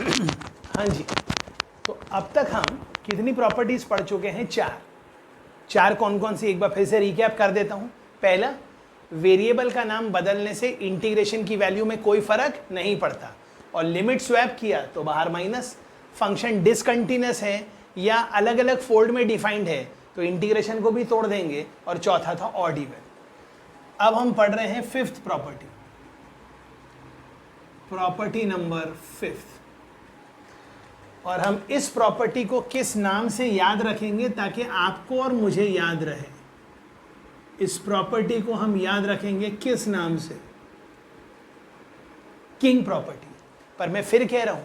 हाँ जी, तो अब तक हम कितनी प्रॉपर्टीज पढ़ चुके हैं? चार कौन कौन सी, एक बार फिर से रिकैप कर देता हूँ। पहला, वेरिएबल का नाम बदलने से इंटीग्रेशन की वैल्यू में कोई फर्क नहीं पड़ता, और लिमिट स्वैप किया तो बाहर माइनस। फंक्शन डिसकंटिन्यूअस है या अलग अलग फोल्ड में डिफाइंड है तो इंटीग्रेशन को भी तोड़ देंगे। और चौथा था ऑड इवन। अब हम पढ़ रहे हैं फिफ्थ प्रॉपर्टी, प्रॉपर्टी नंबर 5। और हम इस प्रॉपर्टी को किस नाम से याद रखेंगे ताकि आपको और मुझे याद रहे? इस प्रॉपर्टी को हम याद रखेंगे किस नाम से? King property. पर मैं फिर कह रहा हूं,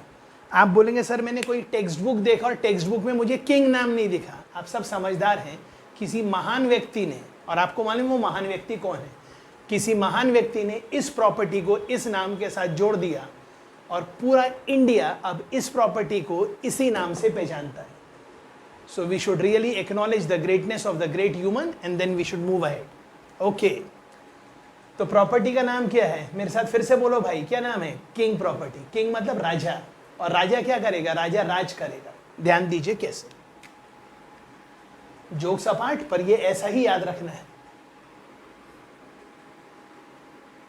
आप बोलेंगे सर मैंने कोई टेक्स्ट बुक देखा और टेक्स्ट बुक में मुझे किंग नाम नहीं दिखा। आप सब समझदार हैं, किसी महान व्यक्ति ने, और आपको मालूम वो महान व्यक्ति कौन है, किसी महान व्यक्ति ने इस प्रॉपर्टी को इस नाम के साथ जोड़ दिया और पूरा इंडिया अब इस प्रॉपर्टी को इसी नाम से पहचानता है। So we should really acknowledge the greatness of the great human and then we should move ahead. Okay, तो प्रॉपर्टी का नाम क्या है? मेरे साथ फिर से बोलो भाई, क्या नाम है? King property. किंग मतलब राजा, और राजा क्या करेगा? राजा राज करेगा। ध्यान दीजिए कैसे, जोक्स अपार्ट, पर ये ऐसा ही याद रखना है।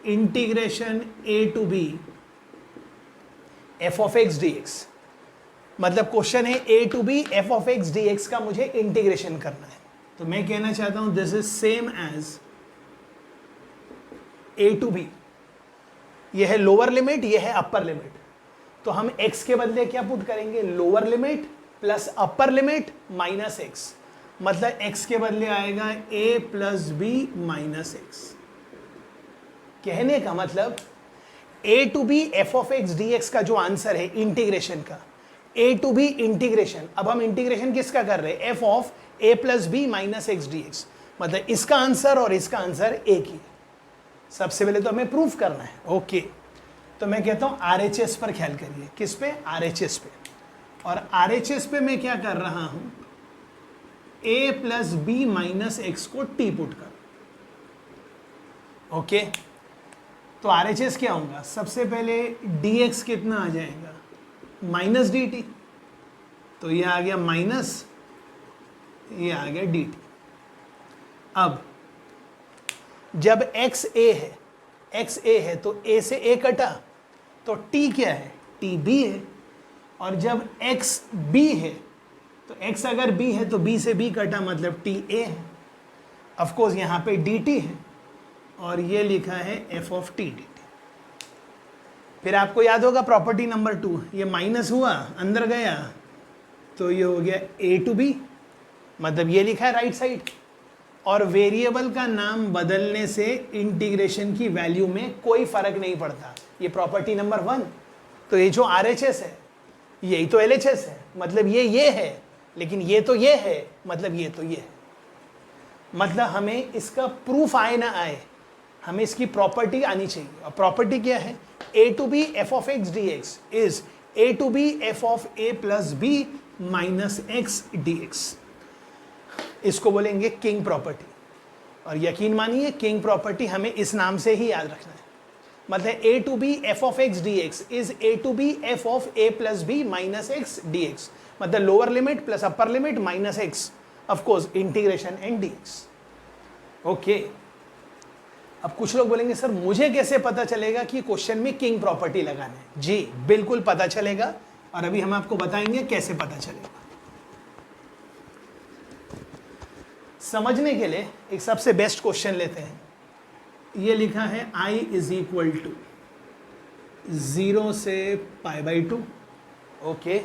Integration a to b f of x dx, मतलब क्वेश्चन है a to b f of x dx का मुझे इंटीग्रेशन करना है। तो मैं कहना चाहता हूं this is same as a to b। यह है लोअर लिमिट, यह है अपर लिमिट। तो हम x के बदले क्या पुट करेंगे? Lower limit plus upper limit minus x। मतलब x के बदले आएगा a plus b minus x। कहने का मतलब a to b f of x dx का जो आंसर है इंटीग्रेशन का, a टू b इंटीग्रेशन, अब हम इंटीग्रेशन किसका कर रहे हैं? f of a plus b minus x dx। मतलब इसका आंसर और इसका आंसर एक ही। सबसे पहले तो हमें प्रूफ करना है। ओके, तो मैं कहता हूं RHS पर ख्याल करिए। किस पे? RHS पे। और RHS पे मैं क्या कर रहा हूं? a plus b minus x को t पुट कर। ओके, तो RHS क्या होगा? सबसे पहले dx कितना आ जाएगा? Minus dt। तो ये आ गया माइनस, ये आ गया dt। अब जब x a है तो a से a कटा, तो t क्या है? t b है। और जब x b है तो x अगर b है तो b से b कटा, मतलब t a है। ऑफ कोर्स यहाँ पे dt है और ये लिखा है f of t dt। फिर आपको याद होगा प्रॉपर्टी नंबर 2, ये माइनस हुआ अंदर गया तो ये हो गया a टू b, मतलब ये लिखा है राइट साइड। और वेरिएबल का नाम बदलने से इंटीग्रेशन की वैल्यू में कोई फर्क नहीं पड़ता। ये प्रॉपर्टी नंबर 1। तो ये जो RHS है यही तो LHS है, मतलब ये है, लेकिन ये तो ये है, मतलब ये तो ये है। मतलब हमें इसका प्रूफ आए ना आए, हमें इसकी प्रॉपर्टी आनी चाहिए। और प्रॉपर्टी क्या है? a to b f of x dx is a to b f of a plus b minus x dx। इसको बोलेंगे किंग प्रॉपर्टी। और यकीन मानिए किंग प्रॉपर्टी हमें इस नाम से ही याद रखना है। मतलब a to b f of x dx is a to b f of a plus b minus x dx। मतलब lower limit plus upper limit minus x, of course integration and dx। Okay, अब कुछ लोग बोलेंगे sir मुझे कैसे पता चलेगा कि क्वेश्चन में किंग प्रॉपर्टी लगाना है? जी बिल्कुल पता चलेगा, और अभी हम आपको बताएंगे कैसे पता चलेगा। समझने के लिए एक सबसे बेस्ट क्वेश्चन लेते हैं। ये लिखा है i इज इक्वल टू 0 से π/2। ओके,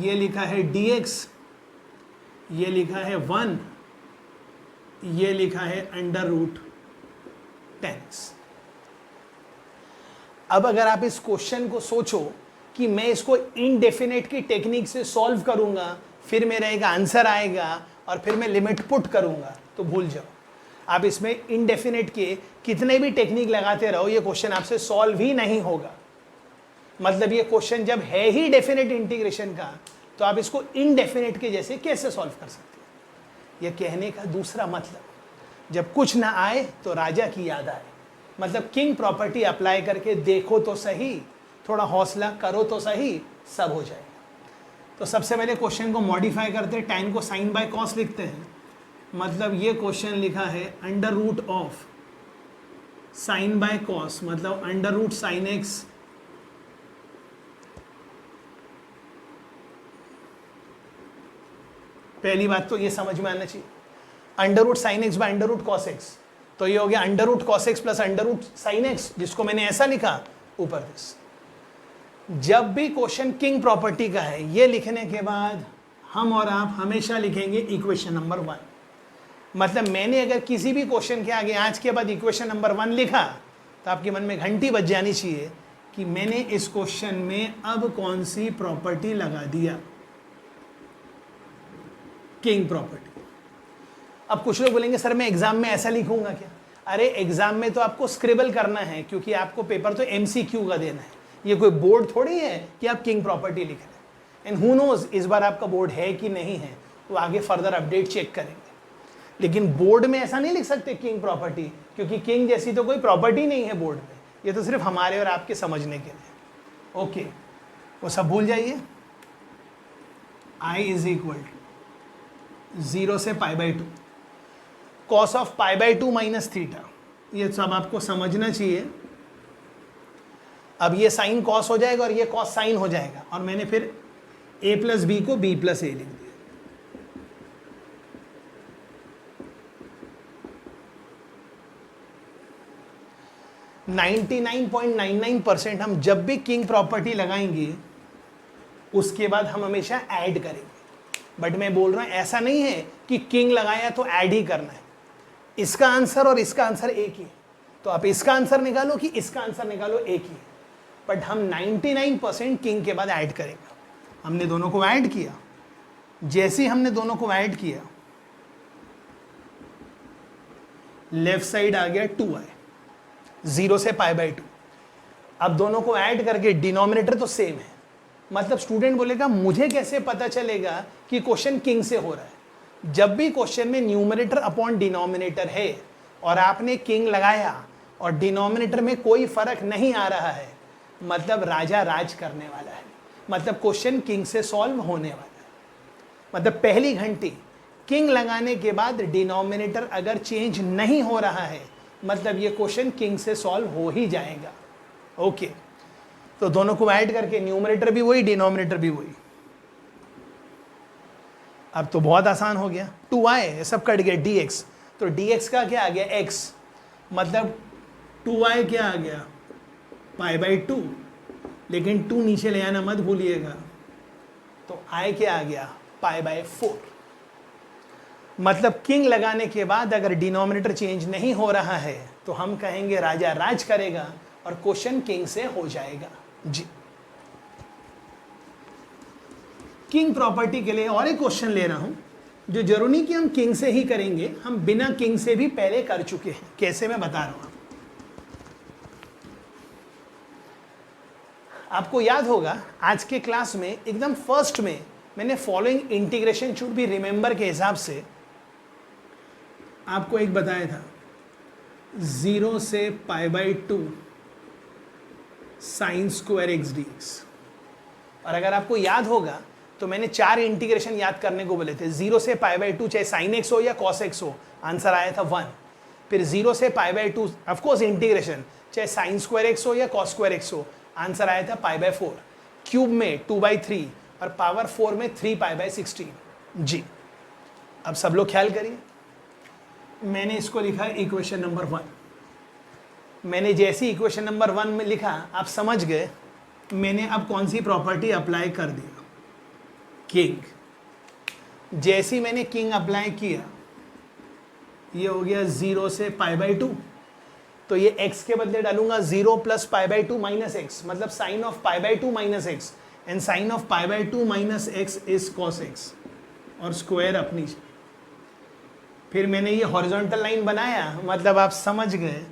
ये लिखा है dx, ये लिखा है 1, ये लिखा है √10x। अब अगर आप इस क्वेश्चन को सोचो कि मैं इसको इनडेफिनेट की टेक्निक से सॉल्व करूंगा, फिर मेरा एक आंसर आएगा और फिर मैं लिमिट पुट करूंगा, तो भूल जाओ। आप इसमें इनडेफिनेट के कितने भी टेक्निक लगाते रहो, ये क्वेश्चन आपसे सॉल्व ही नहीं होगा। मतलब ये क्वेश्चन जब है ही डेफिनेट इंटीग्रेशन का, तो आप इसको इनडेफिनेट के जैसे कैसे सॉल्व कर सकते हैं? यह कहने का दूसरा मतलब, जब कुछ ना आए तो राजा की याद आए। मतलब किंग प्रॉपर्टी अप्लाई करके देखो तो सही, थोड़ा हौसला करो तो सही, सब हो जाएगा। तो सबसे पहले क्वेश्चन को मॉडिफाई करते हैं, tan को sin बाय cos लिखते हैं। मतलब ये क्वेश्चन लिखा है under root of sine by cos, मतलब अंडर रूट साइन एक्स पहली बात तो ये समझ में आना चाहिए, under root sine x by under root cos x. तो ये हो गया under root cos x plus under root sine x, जिसको मैंने ऐसा लिखा ऊपर दिस। जब भी क्वेश्चन किंग प्रॉपर्टी का है, ये लिखने के बाद हम और आप हमेशा लिखेंगे इक्वेशन नंबर 1। मतलब मैंने अगर किसी भी क्वेश्चन के आगे आज के बाद इक्वेशन नंबर 1 लिखा तो आपके मन में घंटी बज जानी चाहिए कि मैंने इस क्वेश्चन में अब कौन सी प्रॉपर्टी लगा दिया, किंग प्रॉपर्टी। अब कुछ लोग बोलेंगे सर मैं एग्जाम में ऐसा लिखूंगा क्या? अरे एग्जाम में तो आपको स्क्रिबल करना है, क्योंकि आपको पेपर तो MCQ का देना है, ये कोई बोर्ड थोड़ी है कि आप किंग प्रॉपर्टी लिख रहे हैं। एंड हु नोज इस बार आपका बोर्ड है कि नहीं है, तो आगे फर्दर अपडेट चेक करेंगे। लेकिन बोर्ड में ऐसा नहीं लिख सकते किंग प्रॉपर्टी, क्योंकि किंग जैसी तो कोई प्रॉपर्टी नहीं है बोर्ड में, ये तो सिर्फ हमारे और आपके समझने के लिए। ओके, वो सब भूल जाइए। I इज इक्वल टू 0 से π/2 cos ऑफ π/2 माइनस थीटा, ये सब आपको समझना चाहिए। अब ये साइन कॉस हो जाएगा और ये कॉस साइन हो जाएगा, और मैंने फिर a प्लस बी को b प्लस ए लिख दिया। 99.99% हम जब भी किंग प्रॉपर्टी लगाएंगे उसके बाद हम हमेशा ऐड करेंगे। बट मैं बोल रहा हूं ऐसा नहीं है कि किंग लगाया तो ऐड ही करना है। इसका आंसर और इसका आंसर एक ही है, तो आप इसका आंसर निकालो कि इसका आंसर निकालो, एक ही है। बट हम 99% किंग के बाद ऐड करेंगे। हमने दोनों को ऐड किया, जैसे ही हमने दोनों को ऐड किया लेफ्ट साइड आ गया 2i, 0 से π/2। अब दोनों को ऐड करके डिनोमिनेटर तो सेम है। मतलब स्टूडेंट बोलेगा मुझे कैसे पता चलेगा कि क्वेश्चन किंग से हो रहा है? जब भी क्वेश्चन में न्यूमरेटर अपॉन डिनोमिनेटर है और आपने किंग लगाया और डिनोमिनेटर में कोई फर्क नहीं आ रहा है, मतलब राजा राज करने वाला है, मतलब क्वेश्चन किंग से सॉल्व होने वाला है। मतलब पहली घंटी किंग लगाने के बाद डिनोमिनेटर अगर चेंज नहीं हो रहा है, मतलब ये क्वेश्चन किंग से सॉल्व हो ही जाएगा। ओके, तो दोनों को ऐड करके न्यूमरेटर भी वही डिनोमिनेटर भी वही। अब तो बहुत आसान हो गया, 2i सब कट गया, dx, तो dx का क्या आ गया x, मतलब 2i क्या आ गया π/2, लेकिन 2 नीचे ले आना मत भूलिएगा, तो i क्या आ गया π/4। मतलब किंग लगाने के बाद अगर डिनोमिनेटर चेंज नहीं हो रहा है तो हम कहेंगे राजा राज करेगा और क्वेश्चन किंग से हो जाएगा जी। किंग प्रॉपर्टी के लिए और एक क्वेश्चन ले रहा हूं, जो जरूरी नहीं कि हम किंग से ही करेंगे, हम बिना किंग से भी पहले कर चुके हैं। कैसे मैं बता रहा हूं आपको याद होगा आज के क्लास में एकदम फर्स्ट में मैंने following integration should be remember के हिसाब से आपको एक बताया था, 0 से π/2 साइन स्क्वायर एक्स dx। और अगर आपको याद होगा तो मैंने 4 इंटीग्रेशन याद करने को बोले थे। 0 से π/2 चाहे साइन एक्स हो या कॉस एक्स हो, आंसर आया था 1। फिर 0 से π/2 ऑफकोर्स इंटीग्रेशन चाहे साइन स्क्वायर एक्स हो या कॉस स्क्वायर एक्स हो, आंसर आया था π/4। क्यूब में 2/3 और पावर 4 में 3π/16 जी। अब सब लोग ख्याल करिए, मैंने इसको लिखा इक्वेशन नंबर 1। मैंने जैसी इक्वेशन नंबर 1 में लिखा आप समझ गए, मैंने अब कौन सी प्रॉपर्टी अप्लाई कर दिया, किंग। जैसी मैंने किंग अप्लाई किया ये हो गया 0 से π/2, तो ये x के बदले डालूंगा 0 प्लस π/2 माइनस एक्स, मतलब sine of π/2 minus x, and sine of π/2 minus x is cos x, और स्क्वायर अपनी। फिर मैंने ये हॉरिजॉन्टल लाइन बनाया, मतलब आप समझ गए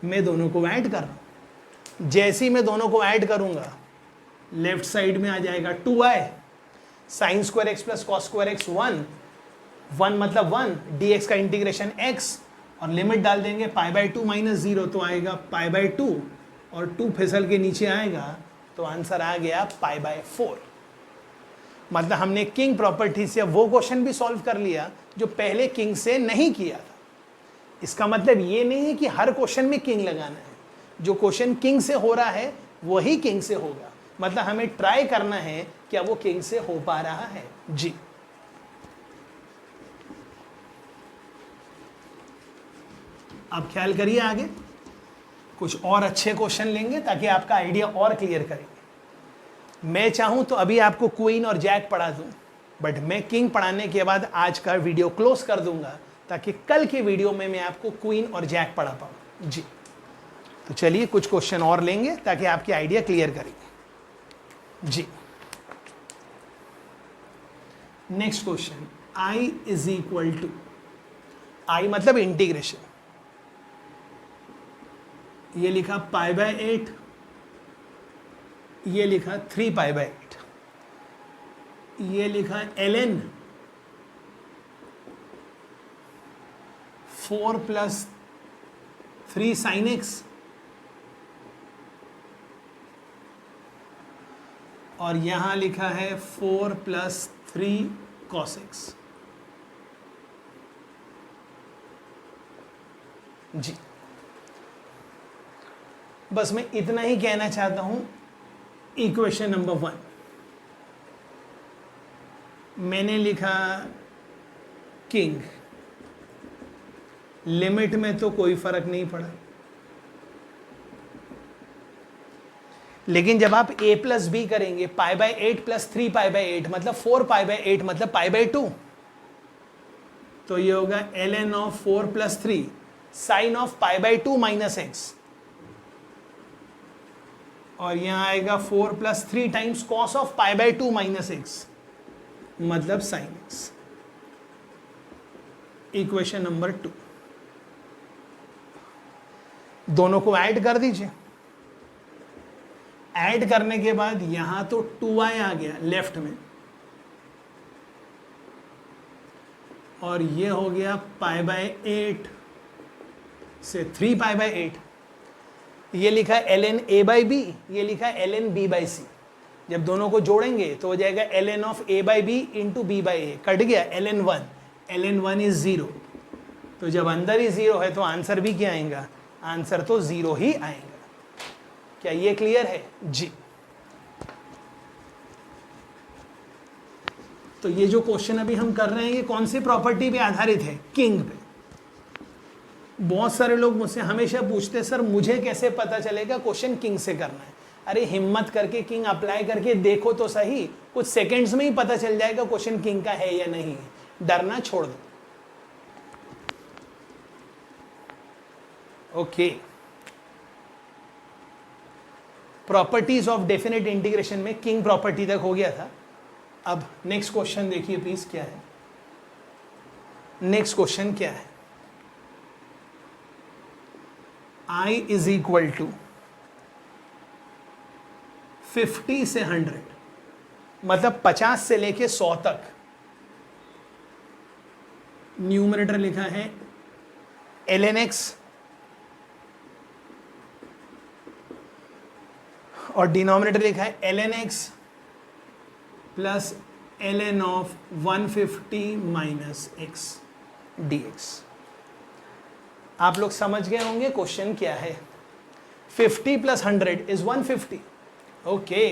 मैं दोनों को ऐड कर रहा हूं। जैसे ही मैं दोनों को ऐड करूंगा लेफ्ट साइड में आ जाएगा 2i, sine square x plus cos square x 1 मतलब 1, dx का इंटीग्रेशन x, और लिमिट डाल देंगे π/2 माइनस 0, तो आएगा π/2 और 2 फिसल के नीचे आएगा तो आंसर आ गया π/4। मतलब हमने किंग प्रॉपर्टी से वो क्वेश्चन भी सॉल्व कर लिया जो पहले किंग से नहीं किया था। इसका मतलब ये नहीं है कि हर क्वेश्चन में किंग लगाना है, जो क्वेश्चन किंग से हो रहा है वही किंग से होगा। मतलब हमें ट्राई करना है क्या वो किंग से हो पा रहा है। जी, अब ख्याल करिए, आगे कुछ और अच्छे क्वेश्चन लेंगे ताकि आपका आइडिया और क्लियर करेंगे। मैं चाहूं तो अभी आपको क्वीन और जैक पढ़ा दूं, बट मैं किंग पढ़ाने के बाद आज का वीडियो क्लोज कर दूंगा ताकि कल की वीडियो में मैं आपको क्वीन और जैक पढ़ा पाऊं। जी, तो चलिए कुछ क्वेश्चन और लेंगे ताकि आपकी आइडिया क्लियर करेंगे। जी, next question, i is equal to, I मतलब इंटीग्रेशन, ये लिखा π/8, ये लिखा 3π/8, ये लिखा ln 4 + 3 sin x, और यहां लिखा है 4 + 3 cos x। जी, बस मैं इतना ही कहना चाहता हूं। इक्वेशन नंबर 1 मैंने लिखा किंग, लिमिट में तो कोई फर्क नहीं पड़ा, लेकिन जब आप a + b करेंगे π/8 + 3π/8 मतलब 4π/8 मतलब π/2, तो ये होगा ln of 4 + 3 sin of π/2 - x, और यहां आएगा 4 + 3 टाइम्स cos of π/2 - x मतलब sin x। इक्वेशन नंबर 2, दोनों को ऐड कर दीजिए। ऐड करने के बाद यहां तो 2i आ गया लेफ्ट में, और ये हो गया π/8 से 3π/8, ये लिखा ln a/b, ये लिखा ln b/c। जब दोनों को जोड़ेंगे तो हो जाएगा ln of a/b into b/a, cut गया ln 1 इज 0, तो जब अंदर ही 0 है तो आंसर भी क्या आएगा, आंसर तो 0 ही आएगा। क्या ये क्लियर है? जी, तो ये जो क्वेश्चन अभी हम कर रहे हैं ये कौन सी प्रॉपर्टी पे आधारित है? किंग पे। बहुत सारे लोग मुझसे हमेशा पूछते हैं सर मुझे कैसे पता चलेगा क्वेश्चन किंग से करना है। अरे हिम्मत करके किंग अप्लाई करके देखो तो सही, कुछ सेकंड्स में ही पता चल जाएगा क्वेश्चन किंग का है या नहीं है। डरना छोड़ दो। Okay, properties of definite integration में किंग प्रॉपर्टी तक हो गया था। अब नेक्स्ट क्वेश्चन देखिए प्लीज, क्या है नेक्स्ट क्वेश्चन? क्या है? i इज इक्वल टू 50 से 100, मतलब 50 से लेके 100 तक। न्यूमरेटर लिखा है ln x और डिनोमिनेटर लिखा है ln x plus ln of 150 minus x dx। आप लोग समझ गए होंगे क्वेश्चन क्या है। 50 + 100 इज 150। ओके,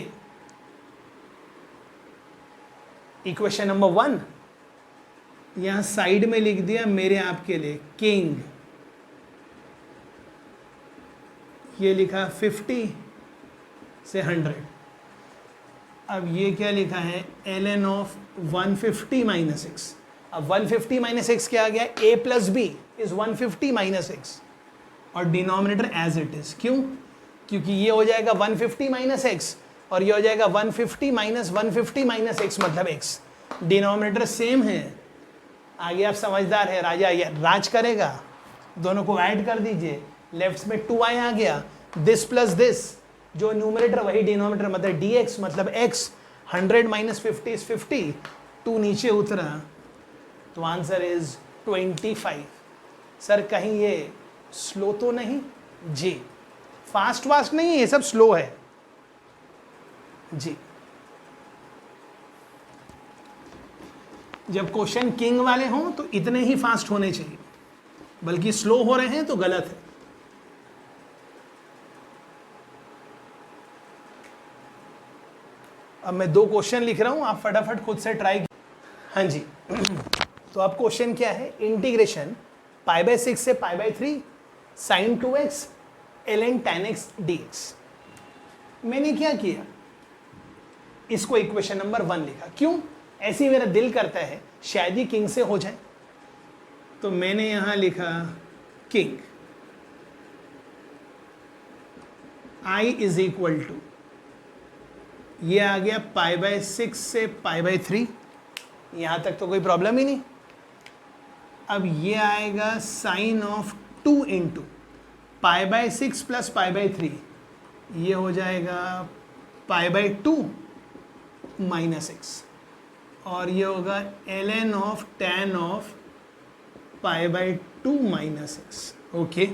इक्वेशन नंबर 1 यहां साइड में लिख दिया मेरे आपके लिए किंग, ये लिखा 50 से 100। अब ये क्या लिखा है? ln of 150 minus x। अब 150 माइनस एक्स क्या आ गया? a + b is 150 minus x, और डिनोमिनेटर एज इट इज। क्यों? क्योंकि ये हो जाएगा 150 माइनस एक्स और ये हो जाएगा 150 माइनस 150 माइनस एक्स मतलब x। डिनोमिनेटर सेम है। आगे आप समझदार है, राजा ये राज करेगा। दोनों को ऐड कर दीजिए, लेफ्ट में 2i आ गया, दिस प्लस दिस, जो न्यूमरेटर वही डिनोमिनेटर मतलब dx मतलब x। 100 माइनस 50 इज 50, 2 नीचे उतरा तो आंसर इज 25। सर कहीं ये स्लो तो नहीं? जी, फास्ट नहीं है, ये सब स्लो है। जी। जब क्वेश्चन किंग वाले हों तो इतने ही फास्ट होने चाहिए, बल्कि स्लो हो रहे हैं तो गलत है। अब मैं 2 क्वेश्चन लिख रहा हूं, आप फटाफट खुद से ट्राई। हाँ जी। तो अब क्वेश्चन क्या है, इंटीग्रेशन π/6 से π/3 sin 2x ln tan x dx। मैंने क्या किया, इसको इक्वेशन नंबर 1 लिखा। क्यों? ऐसे ही मेरा दिल करता है शायद ही किंग से हो जाए, तो मैंने यहां लिखा King i is equal to, ये आ गया π/6 से π/3, यहां तक तो कोई प्रॉब्लम ही नहीं। अब ये आएगा साइन ऑफ 2 इंटू π/6 प्लस π/3, ये हो जाएगा π/2 माइनस x, और ये होगा ln of tan of π/2 minus x. Okay,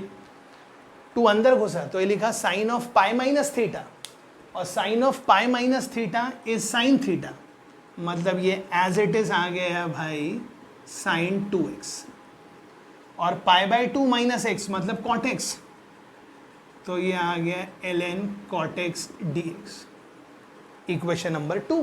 2 अंदर घुसा तो ये लिखा sine of pi minus theta, और sine of pi minus theta is sine theta, मतलब ये एज इट इज आ गया है भाई साइन 2x, और π/2 माइनस एक्स मतलब cot x, तो ये आ गया ln cot x dx, equation number 2।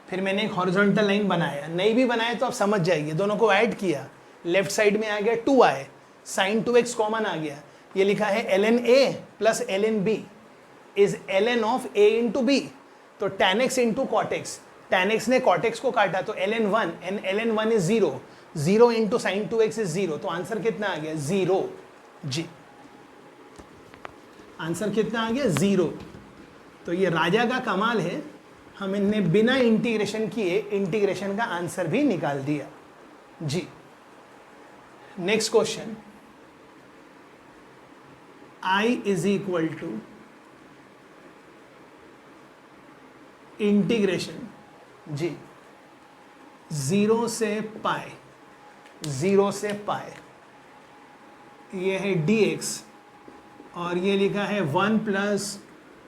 फिर मैंने एक हॉरिजॉन्टल लाइन बनाया, नहीं भी बनाया तो आप समझ जाइए, दोनों को ऐड किया, लेफ्ट साइड में आ गया 2i, साइन 2x कॉमन आ गया, ये लिखा है ln a plus ln b is ln of a into b, तो tan x into cot x, tan x ने cot x को काटा तो ln 1 and ln 1 is 0, 0 into sine 2x is 0, तो आंसर कितना आ गया 0। जी, आंसर कितना आ गया 0। तो ये राजा का कमाल है, हम इनने बिना इंटीग्रेशन किए इंटीग्रेशन का आंसर भी निकाल दिया। जी, next question, i is equal to integration जी 0 से पाई, 0 से पाई, ये है dx, और ये लिखा है 1 प्लस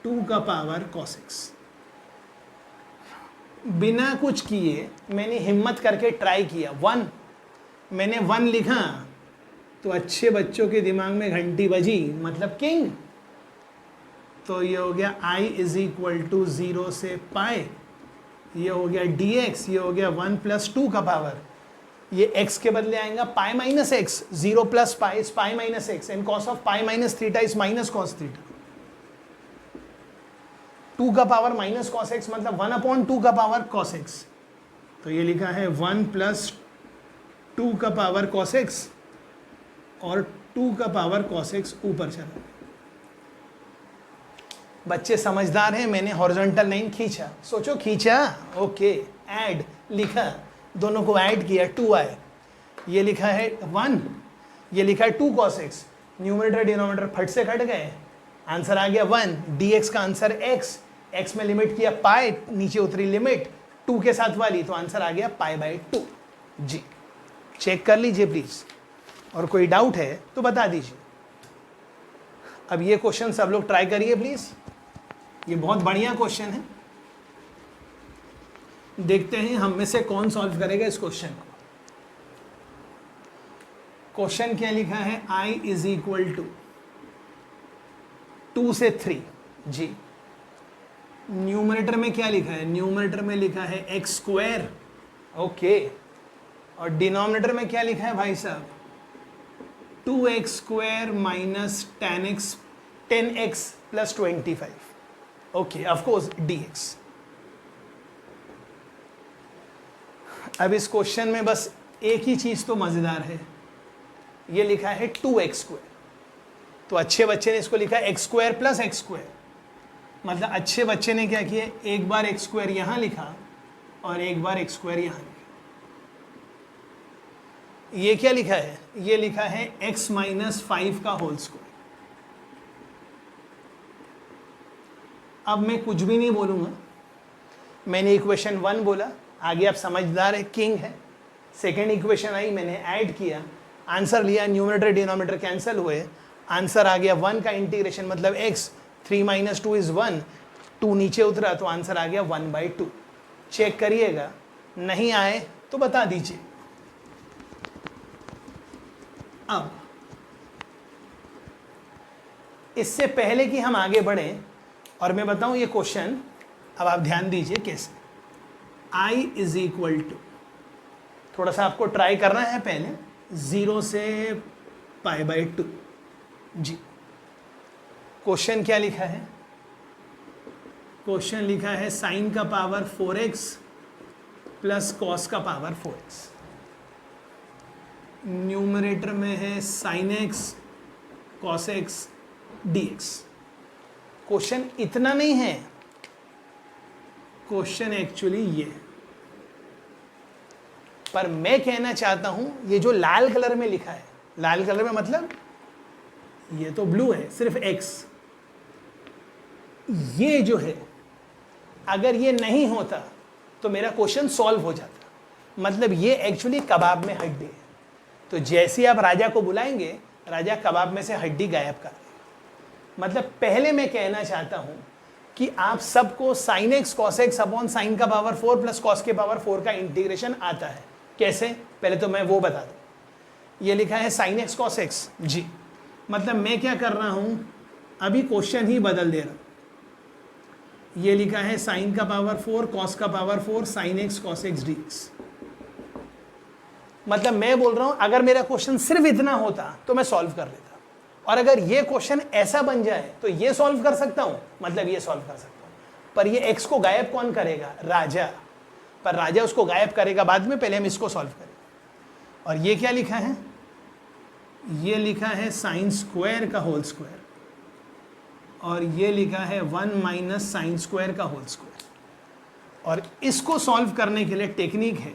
2 का पावर cos x। बिना कुछ किए मैंने हिम्मत करके ट्राई किया, 1, मैंने 1 लिखा तो अच्छे बच्चों के दिमाग में घंटी बजी, मतलब किंग। तो ये हो गया i इज इक्वल टू 0 से पाई, ये हो गया dx, ये हो गया 1 प्लस 2 का पावर, ये x के बदले आएगा pi minus x, 0 plus pi is pi minus x, and cos of pi minus theta is minus cos theta. 2 का पावर माइनस कॉस एक्स मतलब 1/2 का पावर कॉस एक्स, तो ये लिखा है 1 प्लस 2 का पावर कॉस एक्स, और 2 का पावर कॉस एक्स ऊपर चला। बच्चे समझदार हैं, मैंने हॉरिजॉन्टल लाइन खींचा, सोचो खींचा, ओके, ऐड लिखा, दोनों को ऐड किया 2i, ये लिखा है 1, ये लिखा है 2 cos x, न्यूमरेटर डिनोमिनेटर फट से कट गए, आंसर आ गया 1, dx का आंसर x, x में लिमिट किया पाई, नीचे उतरी लिमिट 2 के साथ वाली, तो आंसर आ गया π/2। जी, चेक कर लीजिए प्लीज, और कोई डाउट है तो बता दीजिए। अब ये क्वेश्चन सब लोग ट्राई करिए प्लीज, ये बहुत बढ़िया क्वेश्चन है, देखते हैं हम में से कौन सॉल्व करेगा इस क्वेश्चन को। क्वेश्चन क्या लिखा है, i इज इक्वल टू 2 से 3। जी, न्यूमरेटर में क्या लिखा है, न्यूमरेटर में लिखा है एक्स स्क्वायर, ओके, और डिनोमिनेटर में क्या लिखा है भाई साहब, 2x square minus 10x plus 25, okay, of course dx। अब इस क्वेश्चन में बस एक ही चीज तो मजेदार है, ये लिखा है 2x स्क्वायर, तो अच्छे बच्चे ने इसको लिखा x square plus x square, मतलब अच्छे बच्चे ने क्या किया, एक बार x स्क्वायर यहां लिखा और एक बार x स्क्वायर यहां लिखा। ये क्या लिखा है, ये लिखा है x माइनस 5 का होल स्क्वायर। अब मैं कुछ भी नहीं बोलूंगा, मैंने इक्वेशन 1 बोला, आगे आप समझदार है, किंग है। सेकेंड इक्वेशन आई, मैंने ऐड किया, आंसर लिया, न्यूमरेटर डिनोमिनेटर कैंसिल हुए, आंसर आ गया 1 का इंटीग्रेशन मतलब x, 3 माइनस 2 इज 1, 2 नीचे उतरा तो आंसर आ गया 1/2। चेक करिएगा, नहीं आए तो बता दीजिए। अब इससे पहले कि हम आगे बढ़ें और मैं बताऊं ये क्वेश्चन, अब आप ध्यान दीजिए कैसे। I इज इक्वल टू, थोड़ा सा आपको ट्राई करना है पहले, 0 से π/2। जी, क्वेश्चन क्या लिखा है? क्वेश्चन लिखा है साइन का पावर 4x प्लस कॉस का पावर 4x। न्यूमरेटर में है sine x cos x dx। Question इतना नहीं है, क्वेश्चन एक्चुअली ये है। पर मैं कहना चाहता हूं ये जो लाल कलर में लिखा है, लाल कलर में मतलब ये तो ब्लू है, सिर्फ x, ये जो है अगर ये नहीं होता तो मेरा क्वेश्चन सॉल्व हो जाता। मतलब ये एक्चुअली कबाब में हड्डी है। तो जैसे आप राजा को बुलाएंगे, राजा कबाब में से हड्डी गायब कर देगा। मतलब पहले मैं कहना चाहता हूं कि आप सबको sign x cos x upon sine का पावर 4 प्लस कॉस के पावर 4 का इंटीग्रेशन आता है। कैसे? पहले तो मैं वो बता दूं। ये लिखा है साइन एक्स कॉस एक्स। जी, मतलब मैं क्या कर रहा हूं, अभी क्वेश्चन ही बदल दे रहा हूं। ये लिखा है साइन का पावर 4 कॉस का power 4 sine x cos x dx. मतलब मैं बोल रहा हूं अगर मेरा क्वेश्चन सिर्फ इतना होता तो मैं सॉल्व कर लेता, और अगर ये क्वेश्चन ऐसा बन जाए तो ये सॉल्व कर सकता हूं, मतलब ये सॉल्व कर सकता हूं। पर ये एक्स को गायब कौन करेगा? राजा। पर राजा उसको गायब करेगा बाद में, पहले हम इसको सॉल्व करें। और ये क्या लिखा है? ये लिखा है साइन स्क्वायर का होल स्क्वायर, और ये लिखा है 1 माइनस साइन स्क्वायर का होल स्क्वायर। और इसको सॉल्व करने के लिए टेक्निक है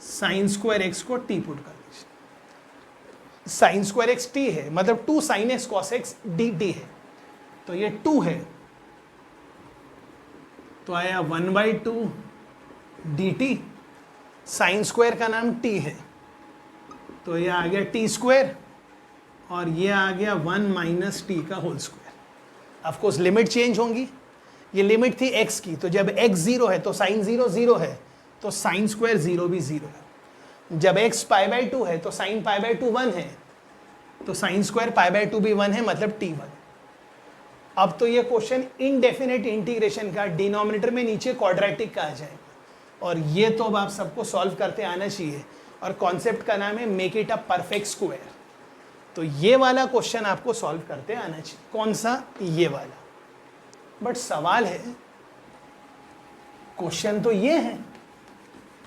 साइन स्क्वायर एक्स को टी पुट कर दीजिए। साइन स्क्वायर एक्स टी है, मतलब 2 sign x cos x D T है। तो ये 2 है, तो आया 1/2 डी टी। साइन स्क्वायर का नाम टी है, तो ये आ गया टी स्क्वायर, और ये आ गया 1 माइनस टी का whole square. Of course limit change होंगी। ये लिमिट थी x की, तो जब x 0 है तो साइन 0 0 है, तो साइन स्क्वायर 0 भी 0 है। जब x π/2 है तो साइन π/2 1 है, तो साइन स्क्वायर π/2 भी 1 है, मतलब t 1। अब तो ये क्वेश्चन इनडेफिनेट इंटीग्रेशन का डिनोमिनेटर में नीचे क्वाड्रेटिक का आ जाएगा, और ये तो अब आप सबको सॉल्व करते आना चाहिए। और कॉन्सेप्ट का नाम है make it a perfect square. तो ये वाला क्वेश्चन आपको सॉल्व करते आना चाहिए। कौन सा? ये वाला। बट सवाल है, क्वेश्चन तो ये है,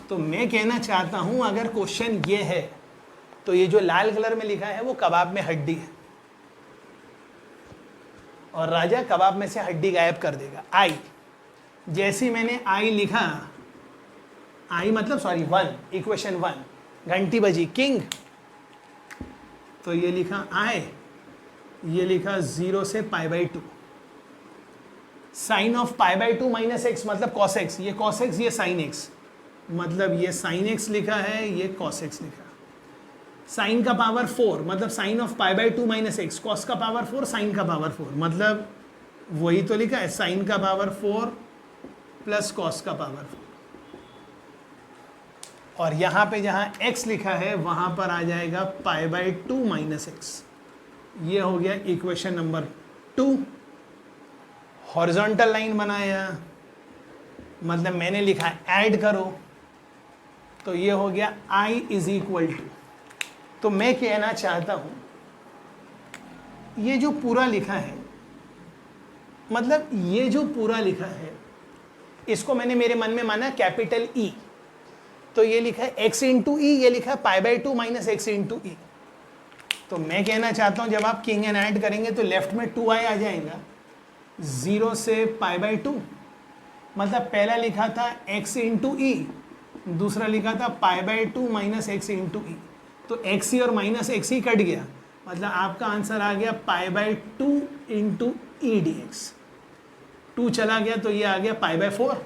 तो मैं कहना चाहता हूं अगर क्वेश्चन ये है तो ये जो लाल कलर में लिखा है वो कबाब में हड्डी है, और राजा कबाब में से हड्डी गायब कर देगा। आई, जैसे मैंने आई लिखा, आई मतलब सॉरी 1, इक्वेशन 1, घंटी बजी किंग, तो ये लिखा आई, ये लिखा 0 से π/2। साइन ऑफ π/2 माइनस एक्स मतलब कॉस एक्स, ये कॉस एक्स, ये साइन एक्स, मतलब ये साइन एक्स लिखा है, ये कॉस एक्स लिखा। साइन का पावर 4 मतलब sine of π/2 minus x, cos का पावर 4 साइन का पावर 4, मतलब वही तो लिखा है साइन का पावर 4 प्लस कॉस का पावर 4। और यहाँ पे जहाँ x लिखा है वहाँ पर आ जाएगा π/2 माइनस एक्स। ये हो गया इक्वेशन नंबर 2। हॉरिजॉन्टल लाइन बनाया, मतलब मैंने लिखा ऐड करो, तो ये हो गया I इज इक्वल टू। तो मैं कहना चाहता हूँ ये जो पूरा लिखा है, मतलब ये जो पूरा लिखा है इसको मैंने मेरे मन में माना कैपिटल E। तो ये लिखा है x इंटू ई, ये लिखा है π/2 माइनस एक्स इंटू ई। तो मैं कहना चाहता हूँ जब आप किंग एंड ऐड करेंगे तो लेफ्ट में 2i आ जाएगा, 0 से π/2, मतलब पहला लिखा था x इंटू ई, दूसरा लिखा था π/2 माइनस एक्स इंटू ई। तो एक्स ही और माइनस एक्स ही कट गया, मतलब आपका आंसर आ गया π/2 इंटू ई डी एक्स। 2 चला गया तो ये आ गया π/4।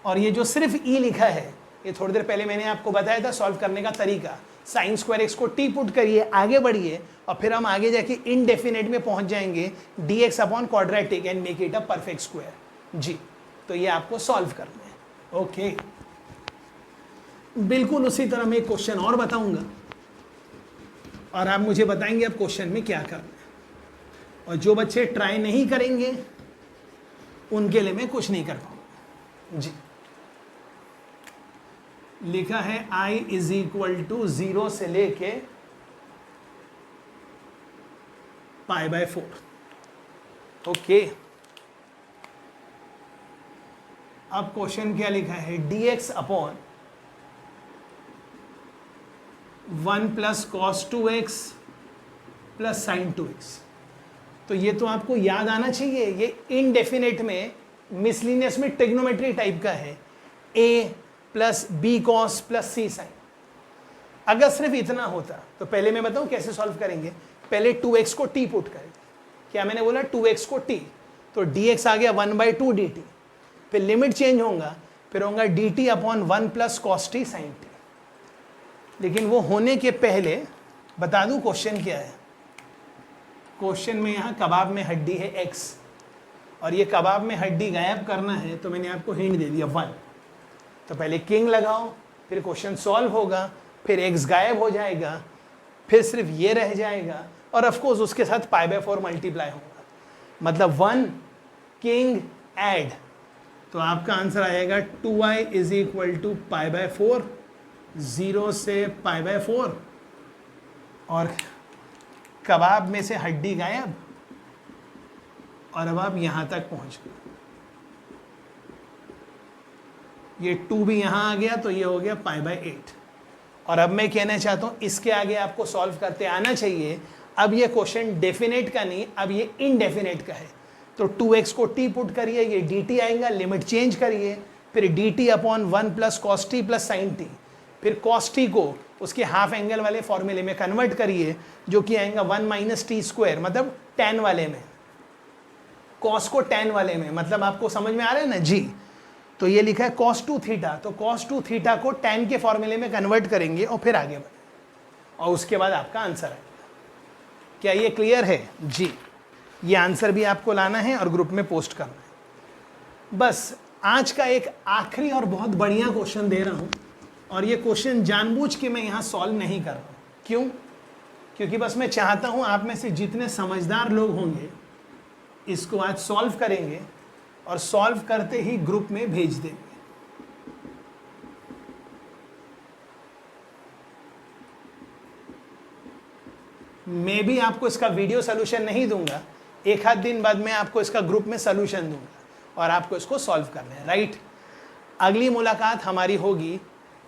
और ये जो सिर्फ ई लिखा है, ये थोड़ी देर पहले मैंने आपको बताया था सॉल्व करने का तरीका। साइन स्क्वायर एक्स को टी पुट करिए, आगे बढ़िए, और फिर हम आगे जाके इनडेफिनेट में पहुंच जाएंगे d x upon quadratic and make it a perfect square. जी, तो ये आपको सॉल्व करना है। ओके, बिल्कुल उसी तरह मैं एक क्वेश्चन और बताऊंगा और आप मुझे बताएंगे अब क्वेश्चन में क्या करना है। और जो बच्चे ट्राई नहीं करेंगे उनके लिए मैं कुछ नहीं कर पाऊंगा। जी, लिखा है I इज इक्वल टू 0 से लेके π/4। ओके, अब क्वेश्चन क्या लिखा है, dx upon 1 plus cos 2x plus sign 2x। तो ये तो आपको याद आना चाहिए, ये इनडेफिनेट में मिसलिनियस में ट्रिग्नोमेट्री टाइप का है, a plus b cos plus c sine. अगर सिर्फ इतना होता तो पहले मैं बताऊं कैसे सॉल्व करेंगे। पहले 2x को t पुट करेंगे, क्या मैंने बोला 2x को t, तो dx आ गया 1/2 dt, फिर लिमिट चेंज होगा, फिर होगा dt upon 1 plus cos t sine t. लेकिन वो होने के पहले बता दूं क्वेश्चन क्या है। क्वेश्चन में यहाँ कबाब में हड्डी है x, और ये कबाब में हड्डी गायब करना है, तो मैंने आपको हिंट दे दिया 1। तो पहले किंग लगाओ, फिर क्वेश्चन सॉल्व होगा, फिर x गायब हो जाएगा, फिर सिर्फ ये रह जाएगा, और ऑफ कोर्स उसके साथ π/4 मल्टीप्लाई होगा, मतलब 1 किंग ऐड, तो आपका आंसर आएगा 2i इज इक्वल टू π/4, 0 से π/4, और कबाब में से हड्डी गायब, और अब आप यहां तक पहुंच गए। ये 2 भी यहां आ गया, तो ये हो गया π/8। और अब मैं कहना चाहता हूं इसके आगे आपको सॉल्व करते आना चाहिए। अब ये क्वेश्चन डेफिनेट का नहीं, अब ये इनडेफिनेट का है। तो 2x को t पुट करिए, ये dt आएगा, लिमिट चेंज करिए, फिर dt upon 1 plus cos T plus sign T, फिर कॉस टी को उसके हाफ एंगल वाले फॉर्मूले में कन्वर्ट करिए, जो कि आएगा 1 माइनस टी स्क्वायर, मतलब tan वाले में, कॉस को tan वाले में, मतलब आपको समझ में आ रहा है ना जी। तो ये लिखा है cos 2 थीटा, तो cos 2 थीटा को tan के फॉर्मूले में कन्वर्ट करेंगे और फिर आगे बढ़ेंगे, और उसके बाद आपका आंसर आएगा। क्या ये क्लियर है जी? ये आंसर भी आपको लाना है और ग्रुप में पोस्ट करना है। बस आज का एक आखिरी और बहुत बढ़िया क्वेश्चन दे रहा हूँ, और ये क्वेश्चन जानबूझ के मैं यहाँ सॉल्व नहीं कर रहा हूँ। क्यों? क्योंकि बस मैं चाहता हूँ आप में से जितने समझदार लोग होंगे इसको आज सॉल्व करेंगे, और सॉल्व करते ही ग्रुप में भेज देंगे। मैं भी आपको इसका वीडियो सोल्यूशन नहीं दूंगा, एक आध दिन बाद मैं आपको इसका ग्रुप में सोल्यूशन दूंगा और आपको इसको सॉल्व करना है, राइट। अगली मुलाकात हमारी होगी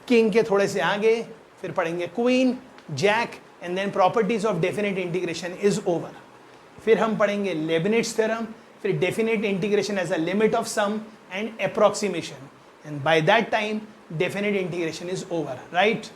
किंग के थोड़े से आगे, फिर पढ़ेंगे queen, jack, and then properties of definite integration is over. फिर हम पढ़ेंगे लेबनिट्ज थ्योरम, फिर definite integration as a limit of sum and approximation, and by that time definite integration is over, right.